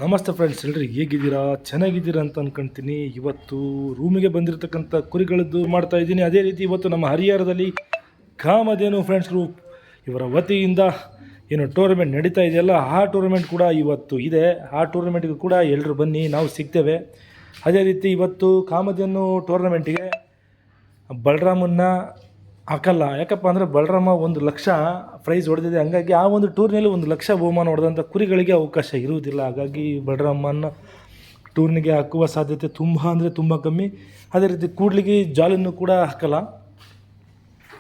ನಮಸ್ತೆ ಫ್ರೆಂಡ್ಸ್, ಎಲ್ರಿ ಹೇಗಿದ್ದೀರಾ? ಚೆನ್ನಾಗಿದ್ದೀರಾ ಅಂತ ಅನ್ಕೊಂತೀನಿ. ಇವತ್ತು ರೂಮಿಗೆ ಬಂದಿರತಕ್ಕಂಥ ಕುರಿಗಳದ್ದು ಮಾಡ್ತಾ ಇದ್ದೀನಿ. ಅದೇ ರೀತಿ ಇವತ್ತು ನಮ್ಮ ಹರಿಹರದಲ್ಲಿ ಕಾಮಧೇನು ಫ್ರೆಂಡ್ಸ್ ಗ್ರೂಪ್ ಇವರ ವತಿಯಿಂದ ಏನು ಟೂರ್ನಮೆಂಟ್ ನಡೀತಾ ಇದೆಯಲ್ಲ, ಆ ಟೂರ್ನಮೆಂಟ್ ಕೂಡ ಇವತ್ತು ಇದೆ. ಆ ಟೂರ್ನಮೆಂಟ್ಗೂ ಕೂಡ ಎಲ್ಲರೂ ಬನ್ನಿ, ನಾವು ಸಿಗ್ತೇವೆ. ಅದೇ ರೀತಿ ಇವತ್ತು ಕಾಮಧೇನು ಟೂರ್ನಮೆಂಟಿಗೆ ಬಲರಾಮನ್ನ ಹಾಕಲ್ಲ. ಯಾಕಪ್ಪ ಅಂದರೆ ಬಲರಾಮ 1,00,000 ಪ್ರೈಸ್ ಹೊಡೆದಿದೆ. ಹಂಗಾಗಿ ಆ ಒಂದು ಟೂರ್ನಿಯಲ್ಲಿ 1,00,000 ಬಹುಮಾನ ಹೊಡೆದಂಥ ಕುರಿಗಳಿಗೆ ಅವಕಾಶ ಇರುವುದಿಲ್ಲ. ಹಾಗಾಗಿ ಬಲರಾಮನ ಟೂರ್ನಿಗೆ ಹಾಕುವ ಸಾಧ್ಯತೆ ತುಂಬ ಅಂದರೆ ತುಂಬ ಕಮ್ಮಿ. ಅದೇ ರೀತಿ ಕೂಡ್ಲಿಗಿ ಜಾಲನ್ನು ಕೂಡ ಹಾಕಲ್ಲ.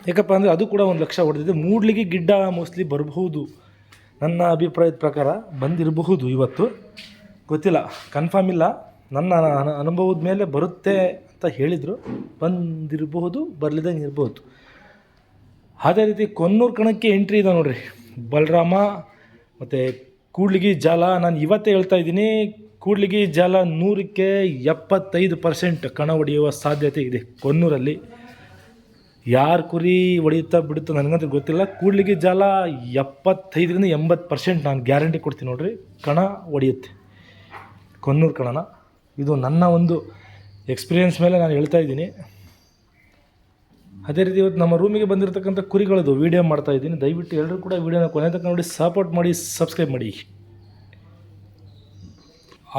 ಯಾಕಪ್ಪ ಅಂದರೆ ಅದು ಕೂಡ 1,00,000 ಹೊಡೆದಿದೆ. ಮೂಡ್ಲಿಗಿ ಗಿಡ್ಡ ಮೋಸ್ಟ್ಲಿ ಬರಬಹುದು, ನನ್ನ ಅಭಿಪ್ರಾಯದ ಪ್ರಕಾರ ಬಂದಿರಬಹುದು. ಇವತ್ತು ಗೊತ್ತಿಲ್ಲ, ಕನ್ಫರ್ಮ್ ಇಲ್ಲ. ನನ್ನ ಅನುಭವದ ಮೇಲೆ ಬರುತ್ತೆ ಅಂತ ಹೇಳಿದರು. ಬಂದಿರಬಹುದು, ಬರಲಿದ್ದಂಗೆ ಇರ್ಬೋದು. ಅದೇ ರೀತಿ ಕೊನ್ನೂರು ಕಣಕ್ಕೆ ಎಂಟ್ರಿ ಇದೆ ನೋಡ್ರಿ. ಬಲರಾಮ ಮತ್ತು ಕೂಡ್ಲಿಗಿ ಜಾಲ. ನಾನು ಇವತ್ತೇ ಹೇಳ್ತಾ ಇದ್ದೀನಿ, ಕೂಡ್ಲಿಗಿ ಜಾಲ 100ಕ್ಕೆ 75% ಕಣ ಹೊಡೆಯುವ ಸಾಧ್ಯತೆ ಇದೆ ಕೊನ್ನೂರಲ್ಲಿ. ಯಾರು ಕುರಿ ಹೊಡೆಯುತ್ತಾ ಬಿಡುತ್ತೋ ನನಗಂತೂ ಗೊತ್ತಿಲ್ಲ. ಕೂಡ್ಲಿಗಿ ಜಾಲ 75ರಿಂದ 80% ನಾನು ಗ್ಯಾರಂಟಿ ಕೊಡ್ತೀನಿ ನೋಡ್ರಿ, ಕಣ ಹೊಡೆಯುತ್ತೆ ಕೊನ್ನೂರು ಕಣನ. ಇದು ನನ್ನ ಒಂದು ಎಕ್ಸ್ಪೀರಿಯೆನ್ಸ್ ಮೇಲೆ ನಾನು ಹೇಳ್ತಾ ಇದ್ದೀನಿ. ಅದೇ ರೀತಿ ಇವತ್ತು ನಮ್ಮ ರೂಮಿಗೆ ಬಂದಿರತಕ್ಕಂಥ ಕುರಿಗಳದ್ದು ವೀಡಿಯೋ ಮಾಡ್ತಾ ಇದ್ದೀನಿ. ದಯವಿಟ್ಟು ಎಲ್ಲರೂ ಕೂಡ ವೀಡಿಯೋನ ಕೊನೆ ತನಕ ನೋಡಿ, ಸಪೋರ್ಟ್ ಮಾಡಿ, ಸಬ್ಸ್ಕ್ರೈಬ್ ಮಾಡಿ.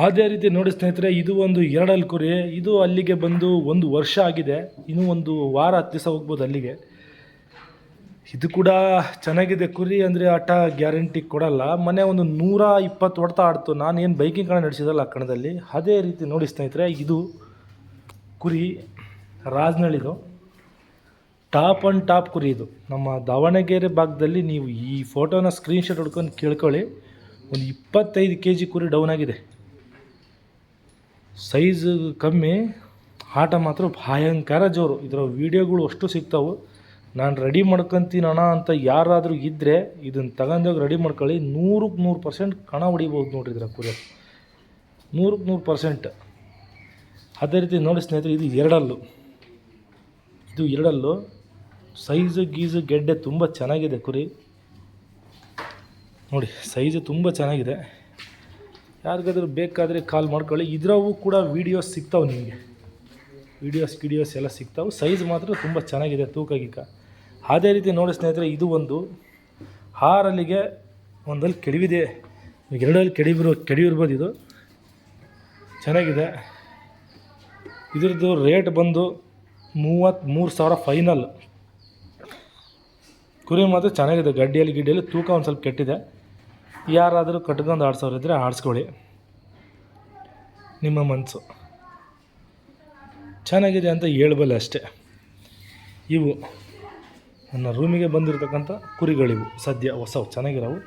ಅದೇ ರೀತಿ ನೋಡಿ ಸ್ನೇಹಿತರೆ, ಇದು ಒಂದು 2 ಹಲ್ಲು ಕುರಿ. ಇದು ಅಲ್ಲಿಗೆ ಬಂದು 1 ವರ್ಷ ಆಗಿದೆ. ಇನ್ನೂ 1 ವಾರ 10 ದಿವಸ ಹೋಗ್ಬೋದು ಅಲ್ಲಿಗೆ. ಇದು ಕೂಡ ಚೆನ್ನಾಗಿದೆ ಕುರಿ. ಅಂದರೆ ಆಟ ಗ್ಯಾರಂಟಿ ಕೊಡಲ್ಲ. ಮನೆ ಒಂದು 120 ಹೊಡ್ತಾ ಆಡ್ತು. ನಾನೇನು ಬೈಕಿಂಗ್ ಕಣ ನಡೆಸಿದಲ್ಲ ಆ ಕಣದಲ್ಲಿ. ಅದೇ ರೀತಿ ನೋಡಿ ಸ್ನೇಹಿತರೆ, ಇದು ಕುರಿ ರಾಜನಹಳ್ಳಿದು ಟಾಪ್ ಆ್ಯಂಡ್ ಟಾಪ್ ಕುರಿ. ಇದು ನಮ್ಮ ದಾವಣಗೆರೆ ಭಾಗದಲ್ಲಿ ನೀವು ಈ ಫೋಟೋನ ಸ್ಕ್ರೀನ್ಶಾಟ್ ಹೊಡ್ಕೊಂಡು ಕೇಳ್ಕೊಳ್ಳಿ. ಒಂದು 25 kg ಕುರಿ ಡೌನ್ ಆಗಿದೆ. ಸೈಜ್ ಕಮ್ಮಿ, ಆಟ ಮಾತ್ರ ಭಯಂಕರ ಜೋರು. ಇದರ ವೀಡಿಯೋಗಳು ಅಷ್ಟು ಸಿಗ್ತಾವೆ. ನಾನು ರೆಡಿ ಮಾಡ್ಕೊತೀನಿ ಅಣ್ಣ ಅಂತ ಯಾರಾದರೂ ಇದ್ದರೆ ಇದನ್ನು ತಗೊಂಡೋಗಿ ರೆಡಿ ಮಾಡ್ಕೊಳ್ಳಿ. 100ಕ್ಕೆ 100% ಕಣ ಹೊಡಿಬೋದು ನೋಡ್ರಿ ಇದರ ಕುರಿ, 100ಕ್ಕೆ 100%. ಅದೇ ರೀತಿ ನೋಡಿ ಸ್ನೇಹಿತರೆ, ಇದು 2 ಹಲ್ಲು. ಇದು 2 ಹಲ್ಲು. ಸೈಜು ಗೀಜು ಗೆಡ್ಡೆ ತುಂಬ ಚೆನ್ನಾಗಿದೆ ಕುರಿ ನೋಡಿ. ಸೈಜು ತುಂಬ ಚೆನ್ನಾಗಿದೆ. ಯಾರಿಗಾದ್ರೂ ಬೇಕಾದರೆ ಕಾಲ್ ಮಾಡ್ಕೊಳ್ಳಿ. ಇದರವು ಕೂಡ ವೀಡಿಯೋಸ್ ಸಿಗ್ತಾವೆ ನಿಮಗೆ, ವಿಡಿಯೋಸ್ ಎಲ್ಲ ಸಿಗ್ತಾವೆ. ಸೈಜ್ ಮಾತ್ರ ತುಂಬ ಚೆನ್ನಾಗಿದೆ, ತೂಕ ಗೀಕ. ಅದೇ ರೀತಿ ನೋಡಿ ಸ್ನೇಹಿತರೆ, ಇದು ಒಂದು 6 ಹಲ್ಲಿಗೆ 1 ಹಲ್ಲು ಕೆಡವಿದೆ. 2 ಹಲ್ಲು ಕೆಡವಿರ್ಬೋದು. ಇದು ಚೆನ್ನಾಗಿದೆ. ಇದ್ರದ್ದು ರೇಟ್ ಬಂದು 33,000 ಫೈನಲ್. ಕುರಿ ಮಾತ್ರ ಚೆನ್ನಾಗಿದೆ. ಗಿಡ್ಡಿಯಲ್ಲಿ ತೂಕ ಒಂದು ಸ್ವಲ್ಪ ಕೆಟ್ಟಿದೆ. ಯಾರಾದರೂ ಕಟ್ಕೊಂಡು ಆಡ್ಸೋರು ಇದ್ದರೆ ಆಡಿಸ್ಕೊಳ್ಳಿ, ನಿಮ್ಮ ಮನಸ್ಸು. ಚೆನ್ನಾಗಿದೆ ಅಂತ ಹೇಳಬಲ್ಲೆ ಅಷ್ಟೇ. ಇವು ನನ್ನ ರೂಮಿಗೆ ಬಂದಿರತಕ್ಕಂಥ ಕುರಿಗಳಿವು, ಸದ್ಯ ಹೊಸವು ಚೆನ್ನಾಗಿರೋವು.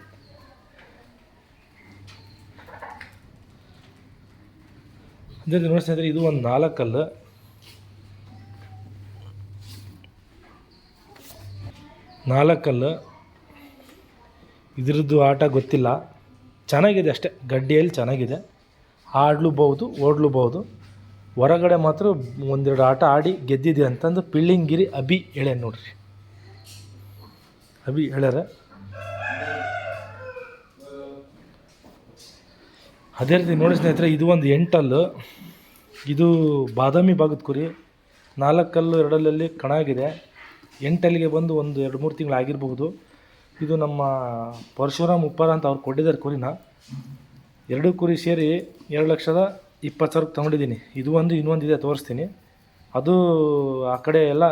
ಅದೇ ನೋಡಿ ಸ್ನೇಹಿತರೆ, ಇದು ಒಂದು 4 ಹಲ್ಲು. ಇದರದ್ದು ಆಟ ಗೊತ್ತಿಲ್ಲ, ಚೆನ್ನಾಗಿದೆ ಅಷ್ಟೇ. ಗಡ್ಡಿಯಲ್ಲಿ ಚೆನ್ನಾಗಿದೆ, ಆಡ್ಲೂಬಹುದು, ಓಡ್ಲೂಬಹುದು. ಹೊರಗಡೆ ಮಾತ್ರ 1-2 ಆಟ ಆಡಿ ಗೆದ್ದಿದೆ ಅಂತಂದು ಪಿಳ್ಳಿಂಗಿರಿ ಅಭಿ ಹೇಳ್ಯಾರ ನೋಡ್ರಿ. ಅಭಿ ಹೇಳ್ಯಾರ. ಅದೇ ರೀತಿ ನೋಡಿ ಸ್ನೇಹಿತರೆ, ಇದು ಒಂದು 8 ಹಲ್ಲು. ಇದು ಬಾದಾಮಿ ಭಾಗದ ಕುರಿ. 4 ಹಲ್ಲು 2 ಹಲ್ಲಲ್ಲಿ ಕಣ ಆಗಿದೆ. 8 ಹಲ್ಲಿಗೆ ಬಂದು 1-2-3 ತಿಂಗಳು ಆಗಿರಬಹುದು. ಇದು ನಮ್ಮ ಪರಶುರಾಮ್ ಉಪ್ಪಾರ ಅಂತ ಅವ್ರು ಕೊಟ್ಟಿದ್ದಾರೆ ಕುರಿನ. 2 ಕುರಿ ಸೇರಿ 2,20,000 ತೊಗೊಂಡಿದ್ದೀನಿ. ಇದು ಒಂದು ಇನ್ನೊಂದಿದೆ, ತೋರಿಸ್ತೀನಿ. ಅದು ಆ ಕಡೆ ಎಲ್ಲ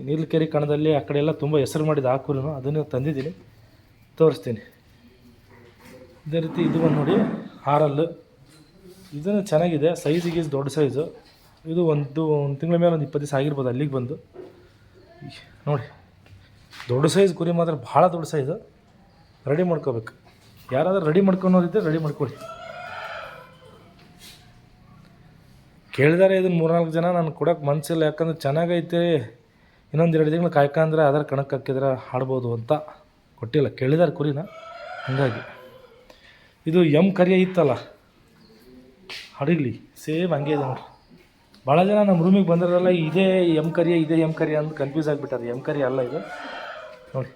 ನೀಲಕೆರೆ ಕಣದಲ್ಲಿ ಆ ಕಡೆ ಎಲ್ಲ ತುಂಬ ಹೆಸರು ಮಾಡಿದ ಆ ಕುರಿನೂ, ಅದನ್ನು ತಂದಿದ್ದೀನಿ, ತೋರಿಸ್ತೀನಿ. ಇದೇ ರೀತಿ ಇದು ಒಂದು ನೋಡಿ 6 ಹಲ್ಲು. ಇದನ್ನು ಚೆನ್ನಾಗಿದೆ. ಸೈಜಿಗೆ ದೊಡ್ಡ ಸೈಜು. ಇದು ಒಂದು ತಿಂಗಳ ಮೇಲೆ ಒಂದು 20 ದಿವಸ ಆಗಿರ್ಬೋದು ಅಲ್ಲಿಗೆ ಬಂದು. ನೋಡಿ, ದೊಡ್ಡ ಸೈಜ್ ಕುರಿ ಮಾತ್ರ ಭಾಳ ದೊಡ್ಡ ಸೈಜು. ರೆಡಿ ಮಾಡ್ಕೋಬೇಕು. ಯಾರಾದರೂ ರೆಡಿ ಮಾಡ್ಕೊಳೋರಿದ್ದರೆ ರೆಡಿ ಮಾಡ್ಕೊಳ್ಳಿ. ಕೇಳಿದಾರೆ ಇದನ್ನು 3-4 ಜನ. ನಾನು ಕೊಡೋಕೆ ಮನಸ್ಸಿಲ್ಲ, ಯಾಕಂದ್ರೆ ಚೆನ್ನಾಗೈತೆ, ಇನ್ನೊಂದು 2 ತಿಂಗಳು ಕಾಯ್ಕಂದ್ರೆ ಅದರ ಕಣಕ್ಕೆ ಹಾಕಿದ್ರೆ ಆಡ್ಬೋದು ಅಂತ. ಕೊಟ್ಟಿಲ್ಲ, ಕೇಳಿದಾರೆ ಕುರಿನ, ಹಾಗಾಗಿ. ಇದು ಕರಿಯ ಇತ್ತಲ್ಲ ಹಡಗಲಿ, ಸೇಮ್ ಹಂಗೆ ಇದೆ ನೋಡ್ರಿ. ಭಾಳ ಜನ ನಮ್ಮ ರೂಮಿಗೆ ಬಂದಿರಲ್ಲ, ಇದೇ ಕರಿಯ ಅಂತ ಕನ್ಫ್ಯೂಸ್ ಆಗಿಬಿಟ್ಟಾರೆ. ಕರಿಯ ಅಲ್ಲ ಇದು ನೋಡಿ.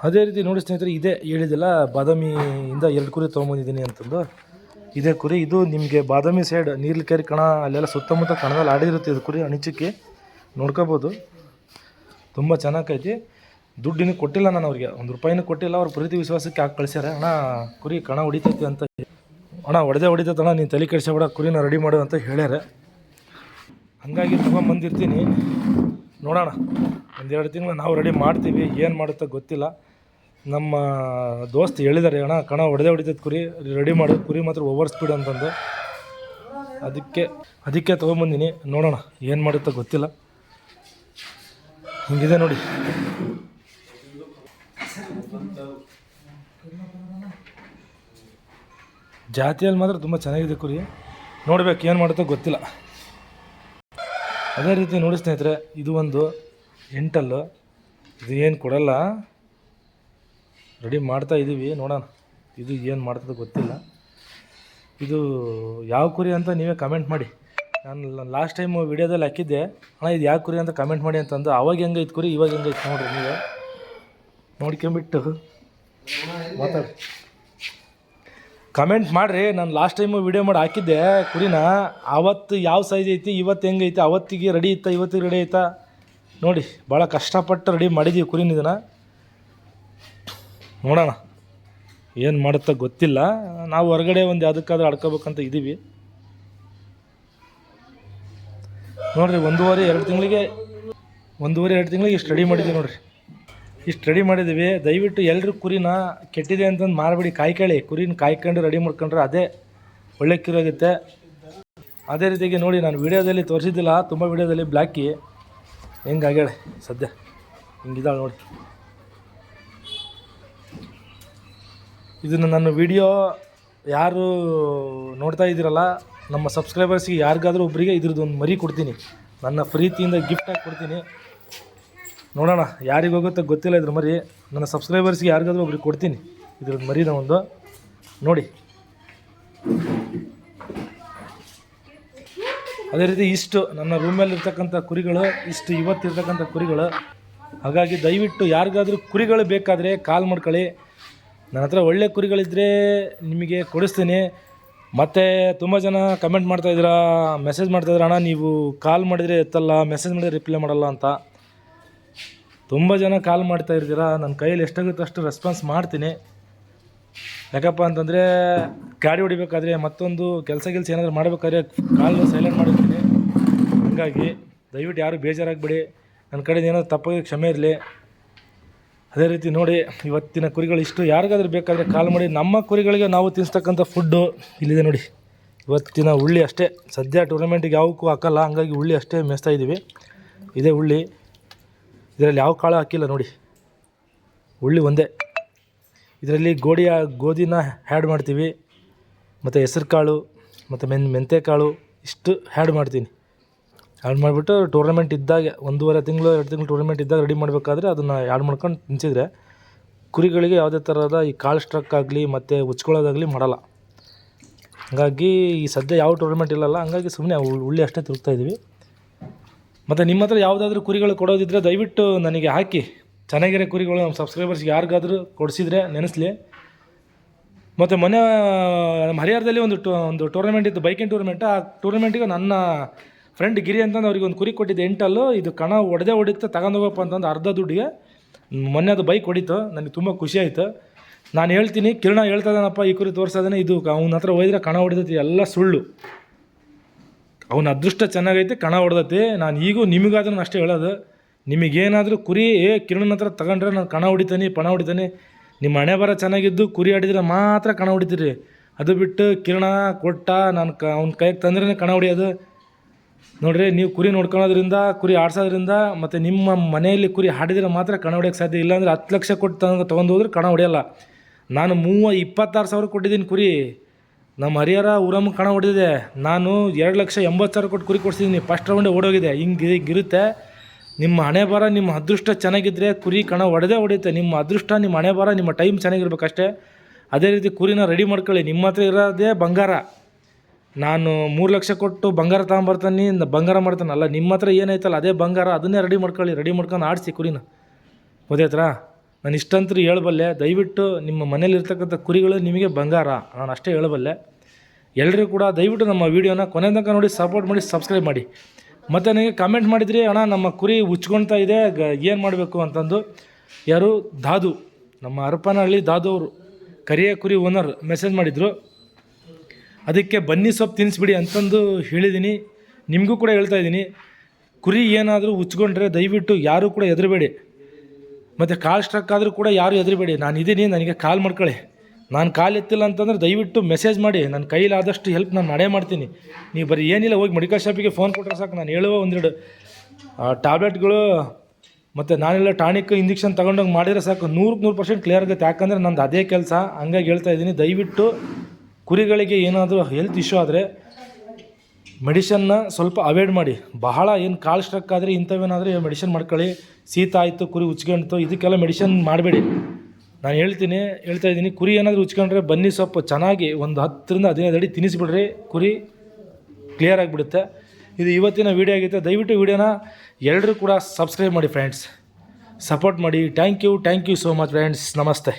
ಅದೇ ರೀತಿ ನೋಡಿ ಸ್ನೇಹಿತರೆ, ಇದೇ ಹೇಳಿದಿಲ್ಲ ಬಾದಾಮಿಯಿಂದ 2 ಕುರಿ ತೊಗೊಂಬಂದಿದ್ದೀನಿ ಅಂತಂದು. ಇದೇ ಕುರಿ, ಇದು ನಿಮಗೆ ಬಾದಾಮಿ ಸೈಡ್ ನೀರ್ಲಕೆರೆ ಕಣ ಅಲ್ಲೆಲ್ಲ ಸುತ್ತಮುತ್ತ ಕಣದಲ್ಲಿ ಆಡಿರುತ್ತೆ ಇದು ಕುರಿ. ಅಣಿಚಕ್ಕೆ ನೋಡ್ಕೋಬೋದು, ತುಂಬ ಚೆನ್ನಾಗೈತಿ. ದುಡ್ಡಿನೂ ಕೊಟ್ಟಿಲ್ಲ ನಾನು ಅವ್ರಿಗೆ, 1 ರೂಪಾಯಿನೂ ಕೊಟ್ಟಿಲ್ಲ. ಅವ್ರ ಪ್ರೀತಿ ವಿಶ್ವಾಸಕ್ಕೆ ಹಾಕಿ ಕಳಿಸ್ಯಾರ. ಅಣ್ಣ ಕುರಿ ಕಣ ಹೊಡಿತೈತಿ ಅಂತ, ಅಣ್ಣ ಹೊಡಿತೈತಣ್ಣ, ನೀನು ತಲೆ ಕೆಡಿಸ್ಬೇಡ, ಕುರಿನ ರೆಡಿ ಮಾಡು ಅಂತ ಹೇಳ್ಯಾರ. ಹಾಗಾಗಿ ತೊಗೊಂಬಂದಿರ್ತೀನಿ, ನೋಡೋಣ 1-2 ತಿಂಗಳು ನಾವು ರೆಡಿ ಮಾಡ್ತೀವಿ. ಏನು ಮಾಡುತ್ತೋ ಗೊತ್ತಿಲ್ಲ. ನಮ್ಮ ದೋಸ್ತ್ ಹೇಳಿದ್ದಾರೆ, ಅಣ್ಣ ಕಣ ಹೊಡಿತೈತೆ ಕುರಿ, ರೆಡಿ ಮಾಡು, ಕುರಿ ಮಾತ್ರ ಓವರ್ ಸ್ಪೀಡ್ ಅಂತಂದು. ಅದಕ್ಕೆ ತೊಗೊಂಬಂದಿನಿ. ನೋಡೋಣ ಏನು ಮಾಡುತ್ತೋ ಗೊತ್ತಿಲ್ಲ. ಹಿಂಗಿದೆ ನೋಡಿ. ಜಾತಿಯಲ್ಲಿ ಮಾತ್ರ ತುಂಬ ಚೆನ್ನಾಗಿದೆ ಕುರಿ. ನೋಡ್ಬೇಕು ಏನು ಮಾಡುತ್ತೋ ಗೊತ್ತಿಲ್ಲ. ಅದೇ ರೀತಿ ನೋಡಿ ಸ್ನೇಹಿತರೆ, ಇದು ಒಂದು ಎಂಟಲ್ಲು. ಇದು ಏನು ಕೊಡಲ್ಲ, ರೆಡಿ ಮಾಡ್ತಾ ಇದ್ದೀವಿ. ನೋಡೋಣ ಇದು ಏನು ಮಾಡ್ತದೋ ಗೊತ್ತಿಲ್ಲ. ಇದು ಯಾವ ಕುರಿ ಅಂತ ನೀವೇ ಕಮೆಂಟ್ ಮಾಡಿ. ನಾನು ಲಾಸ್ಟ್ ಟೈಮ್ ವಿಡಿಯೋದಲ್ಲಿ ಹಾಕಿದ್ದೆ, ಅಣ್ಣ ಇದು ಯಾವ ಕುರಿ ಅಂತ ಕಮೆಂಟ್ ಮಾಡಿ ಅಂತಂದು. ಅವಾಗ ಹೆಂಗೈತೆ ಕುರಿ, ಇವಾಗ ಹೆಂಗೈತೆ ನೋಡಿರಿ ನೀವೇ. ನೋಡ್ಕೊಂಬಿಟ್ಟು ಮಾತಾಡಿ, ಕಮೆಂಟ್ ಮಾಡಿರಿ. ನಾನು ಲಾಸ್ಟ್ ಟೈಮು ವಿಡಿಯೋ ಮಾಡಿ ಹಾಕಿದ್ದೆ ಕುರಿನ. ಆವತ್ತು ಯಾವ ಸೈಜ್ ಐತಿ, ಇವತ್ತು ಹೆಂಗೈತಿ, ಅವತ್ತಿಗೆ ರೆಡಿ ಇತ್ತಾ, ಇವತ್ತಿಗೆ ರೆಡಿ ಆಯ್ತಾ ನೋಡಿ. ಭಾಳ ಕಷ್ಟಪಟ್ಟು ರೆಡಿ ಮಾಡಿದ್ದೀವಿ ಕುರಿನ. ಇದನ್ನು ನೋಡೋಣ ಏನು ಮಾಡುತ್ತಾ ಗೊತ್ತಿಲ್ಲ. ನಾವು ಹೊರಗಡೆ ಒಂದು ಯಾವುದಕ್ಕಾದ್ರೂ ಆಡ್ಕೋಬೇಕಂತ ಇದ್ದೀವಿ. ನೋಡಿರಿ, 1.5-2 ತಿಂಗಳಿಗೆ ಇಷ್ಟು ರೆಡಿ ಮಾಡಿದ್ದೀವಿ ನೋಡಿರಿ. ಇಷ್ಟು ರೆಡಿ ಮಾಡಿದ್ದೀವಿ. ದಯವಿಟ್ಟು ಎಲ್ಲರೂ ಕುರಿನ ಕೆಟ್ಟಿದೆ ಅಂತಂದು ಮಾರಬೇಡಿ, ಕಾಯ್ಕೊಳ್ಳಿ. ಕುರಿನ ಕಾಯ್ಕೊಂಡು ರೆಡಿ ಮಾಡ್ಕೊಂಡ್ರೆ ಅದೇ ಒಳ್ಳೆ ಕುರಿ ಆಗುತ್ತೆ. ಅದೇ ರೀತಿಯಾಗಿ ನೋಡಿ, ನಾನು ವೀಡಿಯೋದಲ್ಲಿ ತೋರಿಸಿದ್ದಿಲ್ಲ, ತುಂಬ ವೀಡಿಯೋದಲ್ಲಿ ಬ್ಲ್ಯಾಕಿ ಹೆಂಗಾಗ್ಯಾಳೆ ಸದ್ಯ ಹಿಂಗಿದ್ದಾಳೆ ನೋಡಿ. ಇದನ್ನು ನನ್ನ ವಿಡಿಯೋ ಯಾರು ನೋಡ್ತಾ ಇದ್ದೀರಲ್ಲ, ನಮ್ಮ ಸಬ್ಸ್ಕ್ರೈಬರ್ಸ್ಗೆ ಯಾರಿಗಾದರೂ ಒಬ್ಬರಿಗೆ ಇದ್ರದ್ದು ಒಂದು ಮರಿ ಕೊಡ್ತೀನಿ, ನನ್ನ ಪ್ರೀತಿಯಿಂದ ಗಿಫ್ಟಾಗಿ ಕೊಡ್ತೀನಿ. ನೋಡೋಣ ಯಾರಿಗೆ ಹೋಗುತ್ತೋ ಗೊತ್ತಿಲ್ಲ ಇದ್ರ ಮರಿ. ನನ್ನ ಸಬ್ಸ್ಕ್ರೈಬರ್ಸ್ಗೆ ಯಾರಿಗಾದ್ರೂ ಒಬ್ರಿಗೆ ಕೊಡ್ತೀನಿ ಇದ್ರದ್ದು ಮರಿನ ಒಂದು. ನೋಡಿ ಅದೇ ರೀತಿ ಇಷ್ಟು ನನ್ನ ರೂಮಲ್ಲಿರ್ತಕ್ಕಂಥ ಕುರಿಗಳು, ಇಷ್ಟು ಇವತ್ತಿರ್ತಕ್ಕಂಥ ಕುರಿಗಳು. ಹಾಗಾಗಿ ದಯವಿಟ್ಟು ಯಾರಿಗಾದ್ರೂ ಕುರಿಗಳು ಬೇಕಾದರೆ ಕಾಲ್ ಮಾಡ್ಕೊಳ್ಳಿ. ನನ್ನ ಹತ್ರ ಒಳ್ಳೆ ಕುರಿಗಳಿದ್ದರೆ ನಿಮಗೆ ಕೊಡಿಸ್ತೀನಿ. ಮತ್ತು ತುಂಬ ಜನ ಕಮೆಂಟ್ ಮಾಡ್ತಾಯಿದ್ದೀರಾ, ಮೆಸೇಜ್ ಮಾಡ್ತಾಯಿದ್ದೀರ, ಅಣ್ಣ ನೀವು ಕಾಲ್ ಮಾಡಿದರೆ ಎತ್ತಲ್ಲ, ಮೆಸೇಜ್ ಮಾಡಿದರೆ ರಿಪ್ಲೈ ಮಾಡಲ್ಲ ಅಂತ. ತುಂಬ ಜನ ಕಾಲ್ ಮಾಡ್ತಾ ಇರ್ತೀರ. ನನ್ನ ಕೈಯಲ್ಲಿ ಎಷ್ಟಾಗುತ್ತೋ ಅಷ್ಟು ರೆಸ್ಪಾನ್ಸ್ ಮಾಡ್ತೀನಿ. ಯಾಕಪ್ಪ ಅಂತಂದರೆ ಗಾಡಿ ಹೊಡಿಬೇಕಾದ್ರೆ, ಮತ್ತೊಂದು ಕೆಲಸ ಏನಾದರೂ ಮಾಡಬೇಕಾದ್ರೆ ಕಾಲು ಸೈಲೆಂಟ್ ಮಾಡಿರ್ತೀನಿ. ಹಾಗಾಗಿ ದಯವಿಟ್ಟು ಯಾರು ಬೇಜಾರಾಗಬೇಡಿ, ನನ್ನ ಕಡೆಯಿಂದ ಏನಾದರೂ ತಪ್ಪಾಗಿ ಕ್ಷಮೆ ಇರಲಿ. ಅದೇ ರೀತಿ ನೋಡಿ, ಇವತ್ತಿನ ಕುರಿಗಳು ಇಷ್ಟು. ಯಾರಿಗಾದ್ರೂ ಬೇಕಾದರೆ ಕಾಲ್ ಮಾಡಿ. ನಮ್ಮ ಕುರಿಗಳಿಗೆ ನಾವು ತಿನ್ನಿಸ್ತಕ್ಕಂಥ ಫುಡ್ಡು ಇಲ್ಲಿದೆ ನೋಡಿ. ಇವತ್ತಿನ ಉಳ್ಳಿ ಅಷ್ಟೇ, ಸದ್ಯ ಟೂರ್ನಮೆಂಟಿಗೆ ಯಾವಕ್ಕೂ ಹಾಕಲ್ಲ, ಹಂಗಾಗಿ ಉಳ್ಳಿ ಅಷ್ಟೇ ಮೇಯಿಸ್ತಾ ಇದ್ದೀವಿ. ಇದೇ ಉಳ್ಳಿ, ಇದರಲ್ಲಿ ಯಾವ ಕಾಳು ಹಾಕಿಲ್ಲ ನೋಡಿ, ಉಳ್ಳಿ ಒಂದೇ. ಇದರಲ್ಲಿ ಗೋಧಿನ ಆ್ಯಡ್ ಮಾಡ್ತೀವಿ, ಮತ್ತು ಹೆಸರು ಕಾಳು, ಮತ್ತು ಮೆಂತ್ಯ ಕಾಳು ಇಷ್ಟು ಆ್ಯಡ್ ಮಾಡ್ತೀನಿ. ಆ್ಯಡ್ ಮಾಡಿಬಿಟ್ಟು ಟೂರ್ನಮೆಂಟ್ ಇದ್ದಾಗ 1.5 ತಿಂಗಳು 2 ತಿಂಗಳು ಟೂರ್ನಮೆಂಟ್ ಇದ್ದಾಗ ರೆಡಿ ಮಾಡಬೇಕಾದ್ರೆ ಅದನ್ನು ಆ್ಯಡ್ ಮಾಡ್ಕೊಂಡು ತಿನ್ನಿಸಿದ್ರೆ ಕುರಿಗಳಿಗೆ ಯಾವುದೇ ಥರದ ಈ ಕಾಳು ಸ್ಟ್ರಕ್ ಆಗಲಿ ಮತ್ತು ಉಚ್ಕೊಳ್ಳೋದಾಗಲಿ ಮಾಡಲ್ಲ. ಹಾಗಾಗಿ ಈ ಸದ್ಯ ಯಾವ ಟೂರ್ನಮೆಂಟ್ ಇಲ್ಲಲ್ಲ, ಹಂಗಾಗಿ ಸುಮ್ಮನೆ ಉಳ್ಳಿ ಅಷ್ಟೇ ತಿರುಗ್ತಾಯಿದ್ದೀವಿ. ಮತ್ತು ನಿಮ್ಮ ಹತ್ರ ಯಾವುದಾದ್ರೂ ಕುರಿಗಳು ಕೊಡೋದಿದ್ದರೆ ದಯವಿಟ್ಟು ನನಗೆ ಹಾಕಿ. ಚೆನ್ನಾಗಿರೋ ಕುರಿಗಳು ನಮ್ಮ ಸಬ್ಸ್ಕ್ರೈಬರ್ಸ್ಗೆ ಯಾರಿಗಾದ್ರೂ ಕೊಡಿಸಿದ್ರೆ ನೆನೆಸಲಿ. ಮತ್ತು ಮೊನ್ನೆ ನಮ್ಮ ಹರಿಹರದಲ್ಲಿ ಒಂದು ಟೂರ್ನಮೆಂಟ್ ಇತ್ತು, ಬೈಕಿಂಗ್ ಟೂರ್ನಮೆಂಟ್. ಆ ಟೂರ್ನಮೆಂಟಿಗೆ ನನ್ನ ಫ್ರೆಂಡ್ ಗಿರಿ ಅಂತಂದು ಅವ್ರಿಗೆ ಒಂದು ಕುರಿ ಕೊಟ್ಟಿದ್ದೆ, 8 ಅಲ್ಲು. ಇದು ಕಣ ಹೊಡಿತು, ತಗೊಂಡೋಗಪ್ಪ ಅಂತಂದು ಅರ್ಧ ದುಡ್ಡಿಗೆ. ಮೊನ್ನೆ ಅದು ಬೈಕ್ ಹೊಡಿತು, ನನಗೆ ತುಂಬ ಖುಷಿ ಆಯಿತು. ನಾನು ಹೇಳ್ತೀನಿ, ಕಿರಣ ಹೇಳ್ತಾ ಇದ್ದಾನಪ್ಪ ಈ ಕುರಿ ತೋರಿಸೋದೇ, ಇದು ಅವನ ಹತ್ರ ಹೋಯ್ದರೆ ಕಣ ಹೊಡಿತೈತಿ, ಎಲ್ಲ ಸುಳ್ಳು. ಅವನ ಅದೃಷ್ಟ ಚೆನ್ನಾಗೈತೆ, ಕಣ ಹೊಡೆದೈತಿ. ನಾನು ಈಗೂ ನಿಮಗಾದ್ರೂ ಅಷ್ಟೇ ಹೇಳೋದು, ನಿಮಗೇನಾದರೂ ಕುರಿ ಕಿರಣನ ಹತ್ರ ತಗೊಂಡ್ರೆ ನಾನು ಕಣ ಹೊಡಿತೀನಿ, ಪಣ ಹೊಡಿತೀನಿ. ನಿಮ್ಮ ಹಣೆ ಬರ ಚೆನ್ನಾಗಿದ್ದು ಕುರಿ ಆಡಿದ್ರೆ ಮಾತ್ರ ಕಣ ಹೊಡಿತೀರಿ. ಅದು ಬಿಟ್ಟು ಕಿರಣ ಕೊಟ್ಟ ನಾನು ಅವ್ನ ಕೈಗೆ ತಂದ್ರೇ ಕಣ ಹೊಡಿಯೋದು. ನೋಡಿರಿ, ನೀವು ಕುರಿ ನೋಡ್ಕೊಳ್ಳೋದ್ರಿಂದ, ಕುರಿ ಆಡ್ಸೋದ್ರಿಂದ, ಮತ್ತು ನಿಮ್ಮ ಮನೆಯಲ್ಲಿ ಕುರಿ ಆಡಿದ್ರೆ ಮಾತ್ರ ಕಣ ಹೊಡಿಯೋಕ್ಕೆ ಸಾಧ್ಯ. ಇಲ್ಲಾಂದರೆ 10 ಲಕ್ಷ ಕೊಟ್ಟು ತೊಗೊಂಡು ಹೋದ್ರೆ ಕಣ ಹೊಡೆಯಲ್ಲ. ನಾನು 26,000 ಕೊಟ್ಟಿದ್ದೀನಿ ಕುರಿ. ನಮ್ಮ ಹರಿಹರ ಊರಮ್ಮ ಕಣ ಹೊಡೆದಿದೆ. ನಾನು 2,80,000 ಕೊಟ್ಟು ಕುರಿ ಕೊಡ್ಸಿದ್ದೀನಿ. ಫಸ್ಟ್ ರೌಂಡೇ ಓಡೋಗಿದೆ. ಹಿಂಗಿರುತ್ತೆ ನಿಮ್ಮ ಹಣೆ ಬರ. ನಿಮ್ಮ ಅದೃಷ್ಟ ಚೆನ್ನಾಗಿದ್ದರೆ ಕುರಿ ಕಣ ಹೊಡೆಯುತ್ತೆ. ನಿಮ್ಮ ಅದೃಷ್ಟ, ನಿಮ್ಮ ಹಣೆ ಬರ, ನಿಮ್ಮ ಟೈಮ್ ಚೆನ್ನಾಗಿರ್ಬೇಕಷ್ಟೇ. ಅದೇ ರೀತಿ ಕುರಿನ ರೆಡಿ ಮಾಡ್ಕೊಳ್ಳಿ. ನಿಮ್ಮ ಹತ್ರ ಇರೋದೇ ಬಂಗಾರ. ನಾನು 3 ಲಕ್ಷ ಕೊಟ್ಟು ಬಂಗಾರ ತೊಗೊಂಬರ್ತಾನೆ, ಬಂಗಾರ ಮಾಡ್ತಾನಲ್ಲ. ನಿಮ್ಮ ಹತ್ರ ಏನೈತಲ್ಲ ಅದೇ ಬಂಗಾರ, ಅದನ್ನೇ ರೆಡಿ ಮಾಡ್ಕೊಳ್ಳಿ. ರೆಡಿ ಮಾಡ್ಕೊಂಡು ಆಡಿಸಿ ಕುರಿನ. ಗೊತ್ತಾಯ್ತಾ? ನಾನು ಇಷ್ಟಂತೂ ಹೇಳಬಲ್ಲೆ, ದಯವಿಟ್ಟು ನಿಮ್ಮ ಮನೇಲಿರ್ತಕ್ಕಂಥ ಕುರಿಗಳು ನಿಮಗೆ ಬಂಗಾರ, ನಾನು ಅಷ್ಟೇ ಹೇಳಬಲ್ಲೆ. ಎಲ್ಲರೂ ಕೂಡ ದಯವಿಟ್ಟು ನಮ್ಮ ವೀಡಿಯೋನ ಕೊನೆ ತನಕ ನೋಡಿ ಸಪೋರ್ಟ್ ಮಾಡಿ, ಸಬ್ಸ್ಕ್ರೈಬ್ ಮಾಡಿ. ಮತ್ತು ನನಗೆ ಕಮೆಂಟ್ ಮಾಡಿದ್ರಿ, ಅಣ್ಣ ನಮ್ಮ ಕುರಿ ಉಚ್ಕೊಳ್ತಾ ಇದೆ, ಏನು ಮಾಡಬೇಕು ಅಂತಂದು. ಯಾರು ದಾದು, ನಮ್ಮ ಹರಪನಹಳ್ಳಿ ದಾದು ಅವರು, ಕರಿಯ ಕುರಿ ಓನರ್ ಮೆಸೇಜ್ ಮಾಡಿದರು. ಅದಕ್ಕೆ ಬನ್ನಿ ಸೊಪ್ಪು ತಿನ್ನಿಸ್ಬಿಡಿ ಅಂತಂದು ಹೇಳಿದ್ದೀನಿ. ನಿಮಗೂ ಕೂಡ ಹೇಳ್ತಾ ಇದ್ದೀನಿ, ಕುರಿ ಏನಾದರೂ ಉಚ್ಕೊಂಡ್ರೆ ದಯವಿಟ್ಟು ಯಾರೂ ಕೂಡ ಹೆದರಬೇಡಿ. ಮತ್ತು ಕಾಲ್ ಸ್ಟ್ರಕ್ ಆದರೂ ಕೂಡ ಯಾರು ಹೆದರಬೇಡಿ. ನಾನು ಇದ್ದೀನಿ, ನನಗೆ ಕಾಲ್ ಮಾಡ್ಕೊಳ್ಳಿ. ನಾನು ಕಾಲ್ ಎತ್ತಿಲ್ಲ ಅಂತಂದ್ರೆ ದಯವಿಟ್ಟು ಮೆಸೇಜ್ ಮಾಡಿ, ನನ್ನ ಕೈಲಾದಷ್ಟು ಹೆಲ್ಪ್ ನಾನು ಮಾಡೇ ಮಾಡ್ತೀನಿ. ನೀವು ಬರೀ ಏನಿಲ್ಲ, ಹೋಗಿ ಮೆಡಿಕಲ್ ಶಾಪಿಗೆ ಫೋನ್ ಕೊಟ್ಟರೆ ಸಾಕು, ನಾನು ಹೇಳುವ ಒಂದೆರಡು ಟ್ಯಾಬ್ಲೆಟ್ಗಳು ಮತ್ತು ನಾನೆಲ್ಲ ಟಾನಿಕ್ ಇಂಜೆಕ್ಷನ್ ತೊಗೊಂಡೋಗಿ ಮಾಡಿದರೆ ಸಾಕು, 100% ಕ್ಲಿಯರ್ ಆಗುತ್ತೆ. ಯಾಕಂದರೆ ನಂದು ಅದೇ ಕೆಲಸ, ಹಂಗಾಗಿ ಹೇಳ್ತಾ ಇದ್ದೀನಿ. ದಯವಿಟ್ಟು ಕುರಿಗಳಿಗೆ ಏನಾದರೂ ಹೆಲ್ತ್ ಇಶ್ಯೂ ಆದರೆ ಮೆಡಿಷನ್ನ ಸ್ವಲ್ಪ ಅವಾಯ್ಡ್ ಮಾಡಿ. ಬಹಳ ಏನು ಕಾಲ್ ಸ್ಟ್ರಕ್ ಆದರೆ ಇಂಥವೇನಾದರೂ ಮೆಡಿಷನ್ ಮಾಡ್ಕೊಳ್ಳಿ. ಶೀತ ಆಯಿತು, ಕುರಿ ಉಚ್ಕೊಂಡ್ತು, ಇದಕ್ಕೆಲ್ಲ ಮೆಡಿಷನ್ ಮಾಡಬೇಡಿ. ನಾನು ಹೇಳ್ತಾ ಇದ್ದೀನಿ, ಕುರಿ ಏನಾದರೂ ಉಚ್ಕೊಂಡ್ರೆ ಬನ್ನಿ ಸೊಪ್ಪು ಚೆನ್ನಾಗಿ ಒಂದು 10 ರಿಂದ 15 ಅಡಿ ತಿನ್ನಿಸ್ಬಿಡ್ರಿ, ಕುರಿ ಕ್ಲಿಯರ್ ಆಗಿಬಿಡುತ್ತೆ. ಇದು ಇವತ್ತಿನ ವೀಡಿಯೋ ಆಗಿತ್ತು. ದಯವಿಟ್ಟು ವೀಡಿಯೋನ ಎಲ್ಲರೂ ಕೂಡ ಸಬ್ಸ್ಕ್ರೈಬ್ ಮಾಡಿ ಫ್ರೆಂಡ್ಸ್, ಸಪೋರ್ಟ್ ಮಾಡಿ. Thank you so much friends. ನಮಸ್ತೆ.